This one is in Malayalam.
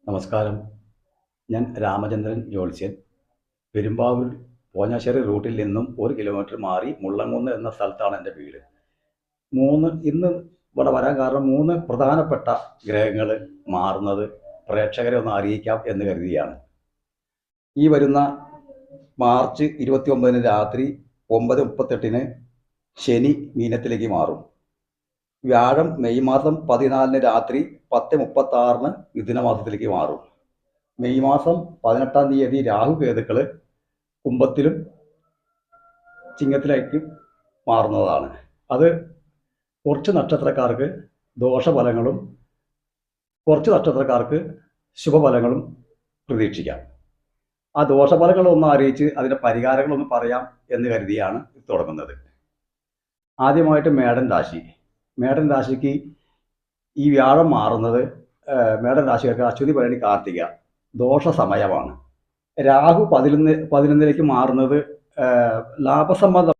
നമസ്കാരം. ഞാൻ രാമചന്ദ്രൻ ജ്യോത്സ്യൻ. പെരുമ്പാവൂർ പോഞ്ഞാശ്ശേരി റൂട്ടിൽ നിന്നും 1 കിലോമീറ്റർ മാറി മുള്ളംകുന്ന് എന്ന സ്ഥലത്താണ് എൻ്റെ വീട്. ഇന്ന് ഇവിടെ വരാൻ കാരണം 3 പ്രധാനപ്പെട്ട ഗ്രഹങ്ങൾ മാറുന്നത് പ്രേക്ഷകരെ ഒന്ന് അറിയിക്കാം എന്ന് കരുതിയാണ്. ഈ വരുന്ന മാർച്ച് 29 രാത്രി 9:38 ശനി മീനത്തിലേക്ക് മാറും. വ്യാഴം മെയ് മാസം 14 രാത്രി 10:36 മിഥുനമാസത്തിലേക്ക് മാറും. മെയ് മാസം 18 തീയതി രാഹു കേതുക്കൾ കുംഭത്തിലും ചിങ്ങത്തിലേക്കും മാറുന്നതാണ്. അത് കുറച്ച് നക്ഷത്രക്കാർക്ക് ദോഷഫലങ്ങളും കുറച്ച് നക്ഷത്രക്കാർക്ക് ശുഭഫലങ്ങളും പ്രതീക്ഷിക്കാം. ആ ദോഷഫലങ്ങളൊന്ന് അറിയിച്ച് അതിൻ്റെ പരിഹാരങ്ങളൊന്ന് പറയാം എന്ന് കരുതിയാണ് തുടങ്ങുന്നത്. ആദ്യമായിട്ട് മേടൻ രാശിക്ക് ഈ വ്യാഴം മാറുന്നത് മേടൻ രാശിക്കാർക്ക് അശ്വതി ഭരണി കാർത്തിക ദോഷ സമയമാണ്. രാഹു 11ലേക്ക് മാറുന്നത് ലാഭസംബന്ധം